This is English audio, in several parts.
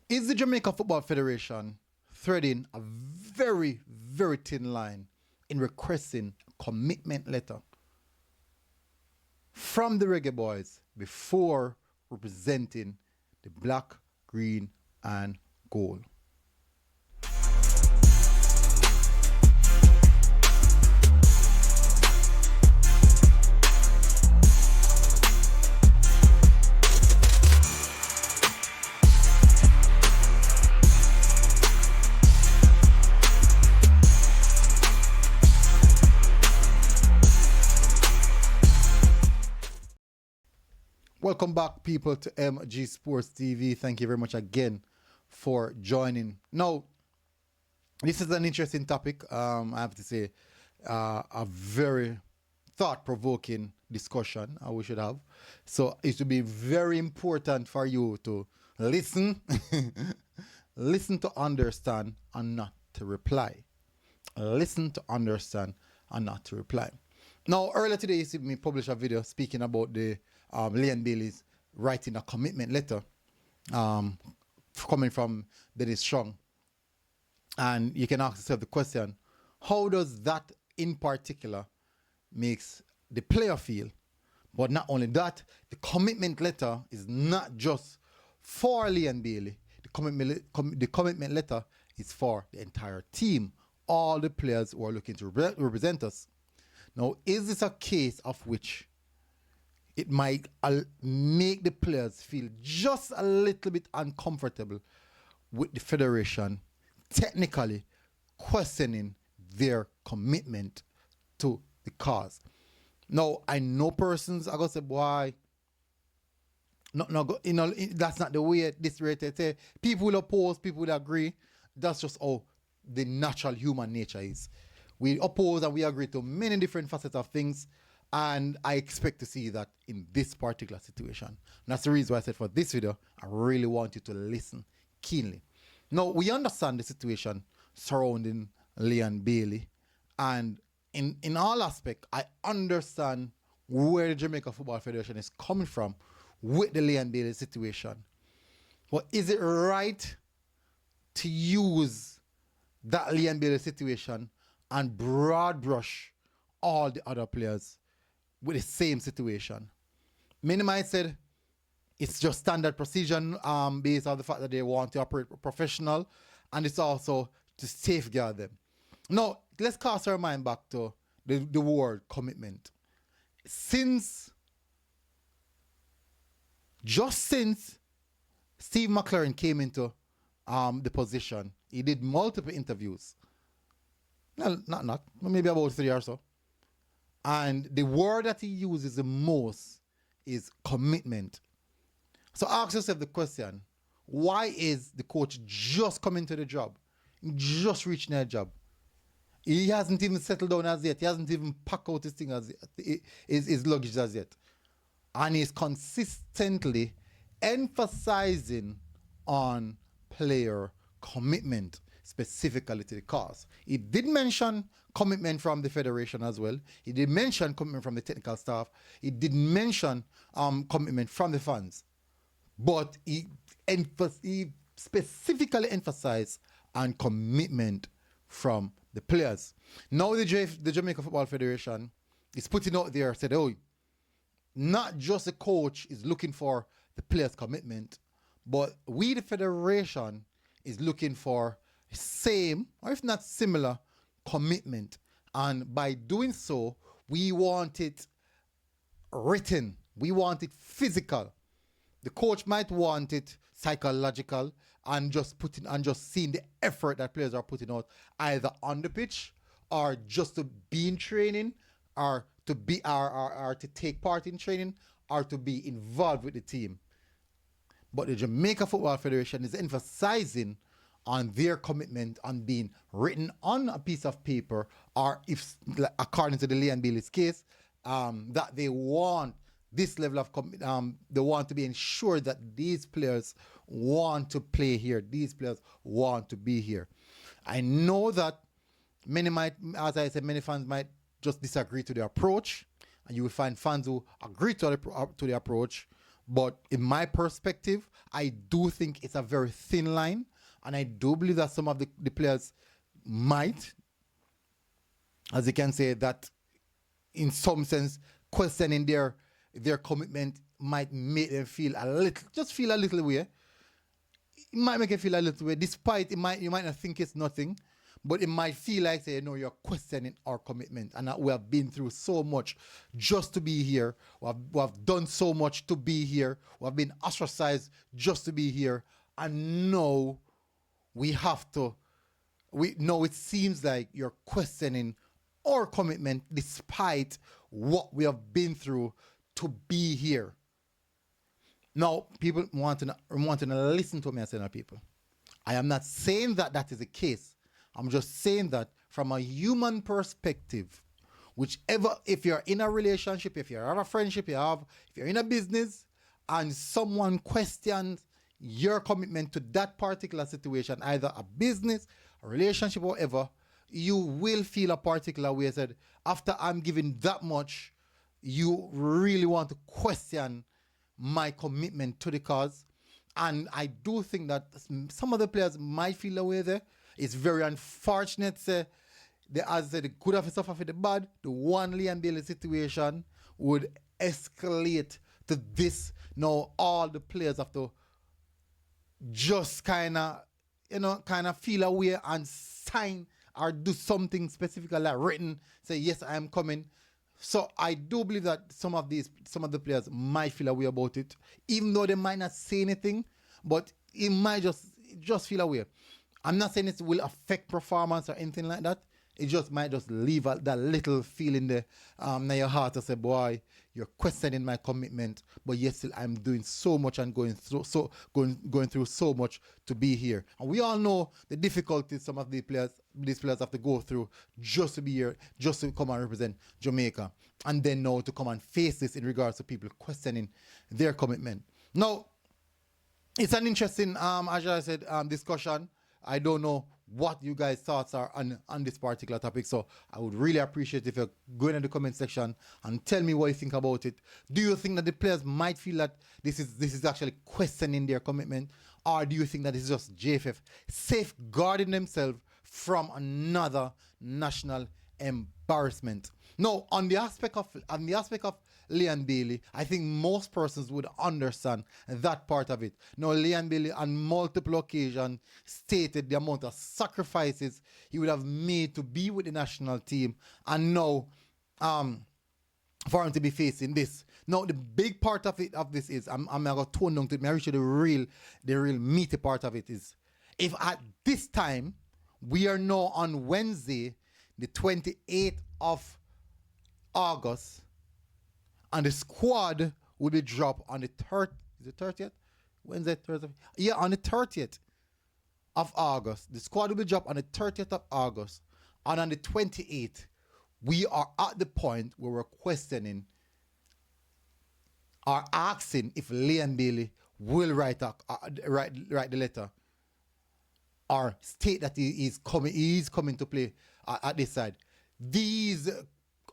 Is the Jamaica Football Federation threading a very, very thin line in requesting a commitment letter from the Reggae Boyz before representing the black, green, and gold? Welcome back, people, to MG Sports TV. Thank you very much again for joining. Now, this is an interesting topic. I have to say, a very thought-provoking discussion we should have. So it would be very important for you to listen, listen to understand, and not to reply. Listen to understand and not to reply. Now, earlier today, you see me publish a video speaking about the Leon Bailey's writing a commitment letter coming from Dennis Strong. And you can ask yourself the question, how does that in particular makes the player feel? But not only that, the commitment letter is not just for Leon Bailey. The commitment letter is for the entire team, all the players who are looking to represent us. Now, is this a case of which it might make the players feel just a little bit uncomfortable with the federation technically questioning their commitment to the cause? Now, I know persons are going to say, boy, no, that's not the way this rated. Say, people will oppose, people will agree. That's just how the natural human nature is. We oppose and we agree to many different facets of things, and I expect to see that in this particular situation. And that's the reason why I said for this video, I really want you to listen keenly. Now, we understand the situation surrounding Leon Bailey, and in all aspects, I understand where the Jamaica Football Federation is coming from with the Leon Bailey situation. But is it right to use that Leon Bailey situation and broad brush all the other players with the same situation? Many might say it's just standard procedure based on the fact that they want to operate professional, and it's also to safeguard them. Now, let's cast our mind back to the word commitment. Just since Steve McLaren came into the position, he did multiple interviews. No, not maybe about 3 or so. And the word that he uses the most is commitment. So ask yourself the question, why is the coach just coming to the job? Just reaching their job? He hasn't even settled down as yet. He hasn't even packed out his thing as yet, his luggage as yet. And he's consistently emphasizing on player commitment, specifically to the cause. He did mention commitment from the federation as well. He did mention commitment from the technical staff. He did mention commitment from the fans. But he specifically emphasized on commitment from the players. Now the Jamaica Football Federation is putting out there, said, oh, not just the coach is looking for the players' commitment, but we, the federation, is looking for same, or if not similar, commitment. And by doing so, we want it written. We want it physical. The coach might want it psychological and just seeing the effort that players are putting out either on the pitch or just to be in training or to be or to take part in training or to be involved with the team. But the Jamaica Football Federation is emphasizing on their commitment on being written on a piece of paper, or if, according to the Leon Bailey's case, that they want this level of they want to be ensured that these players want to play here. These players want to be here. I know that many might, as I said, many fans might just disagree to the approach, and you will find fans who agree to the approach. But in my perspective, I do think it's a very thin line. And I do believe that some of the players might, as you can say, that in some sense, questioning their commitment might make them feel a little, just feel a little way. It might make you feel a little way, despite you might not think it's nothing, but it might feel like, say, you're questioning our commitment, and that we have been through so much just to be here. We have done so much to be here. We have been ostracized just to be here, and now we have to. We know it seems like you're questioning our commitment despite what we have been through to be here. Now, people want to listen to me and say, "No, people, I am not saying that that is the case. I'm just saying that from a human perspective, whichever, if you're in a relationship, if you're in a friendship, if you're in a business, and someone questions your commitment to that particular situation, either a business, a relationship, or whatever, you will feel a particular way. Said, after I'm giving that much, you really want to question my commitment to the cause. And I do think that some of the players might feel the way there. It's very unfortunate. As I said, the good of it suffer for the bad. The one Liam Bailey situation would escalate to this. Now all the players have to just kind of feel a way and sign or do something specifically like written, say, yes, I am coming. So I do believe that some of the players might feel a way about it, even though they might not say anything, but it might just feel a way. I'm not saying it will affect performance or anything like that. It just might just leave that little feeling there in your heart to say, boy, you're questioning my commitment, but yes, still I'm doing so much and going through so much to be here. And we all know the difficulties some of these players have to go through just to be here, just to come and represent Jamaica, and then now to come and face this in regards to people questioning their commitment. Now, it's an interesting, as I said, discussion. I don't know what you guys' thoughts are on this particular topic, so I would really appreciate if you go in the comment section and tell me what you think about it. Do you think that the players might feel that this is actually questioning their commitment, or do you think that it's just JFF safeguarding themselves from another national embarrassment? Now, on the aspect of Leon Bailey, I think most persons would understand that part of it. Now, Leon Bailey on multiple occasions stated the amount of sacrifices he would have made to be with the national team, and now for him to be facing this. Now, the big part of this is, I'm going to tone down to it, I reach the real meaty part of it is, if at this time, we are now on Wednesday, the 28th of August, and the squad will be dropped on the 30th. Is it 30th? Wednesday, Thursday? Yeah, on the 30th of August. The squad will be dropped on the 30th of August. And on the 28th, we are at the point where we're questioning or asking if Leon Bailey will write the letter or state that he is coming to play at this side. These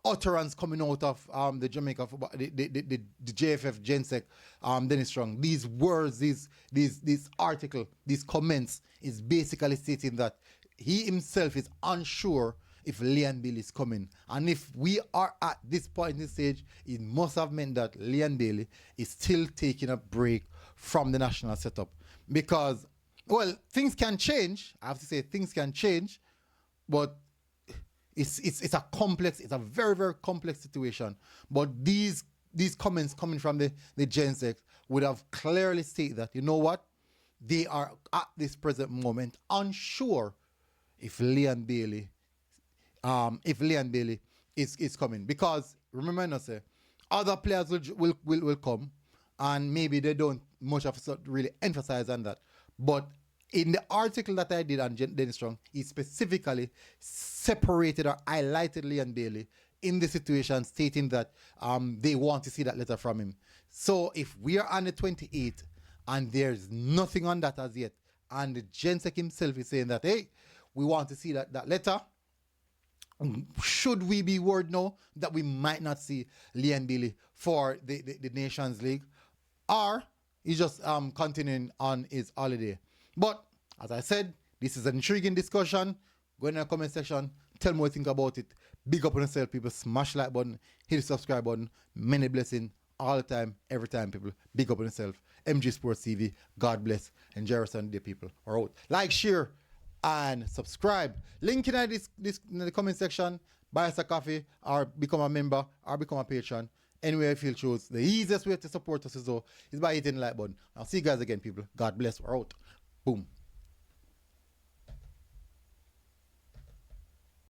utterance coming out of the Jamaica football, the JFF Gensec, Dennis Strong. These words, these article, these comments is basically stating that he himself is unsure if Leon Bailey is coming. And if we are at this point in the stage, it must have meant that Leon Bailey is still taking a break from the national setup. Because, well, things can change. I have to say things can change, but it's a very, very complex situation. But these comments coming from the Gensec would have clearly stated that, you know what, they are at this present moment unsure if Leon Bailey is coming. Because remember, say, other players will come, and maybe they don't much of really emphasize on that. But in the article that I did on Dennis Strong, he specifically separated or highlighted Leon Bailey in the situation, stating that they want to see that letter from him. So if we are on the 28th and there's nothing on that as yet, and the Gensec himself is saying that, hey, we want to see that letter, should we be worried now that we might not see Leon Bailey for the Nations League? or he's just continuing on his holiday. But as I said, this is an intriguing discussion. Go in the comment section, tell me what you think about it. Big up on yourself, people. Smash the like button, hit the subscribe button. Many blessings all the time, every time, people. Big up on yourself. MG Sports TV. God bless. Enjoy your Sunday, people. We're out. Like, share, and subscribe. Link in in the comment section. Buy us a coffee, or become a member, or become a patron. Anywhere you feel choose. The easiest way to support us is by hitting the like button. I'll see you guys again, people. God bless. We're out. Boom.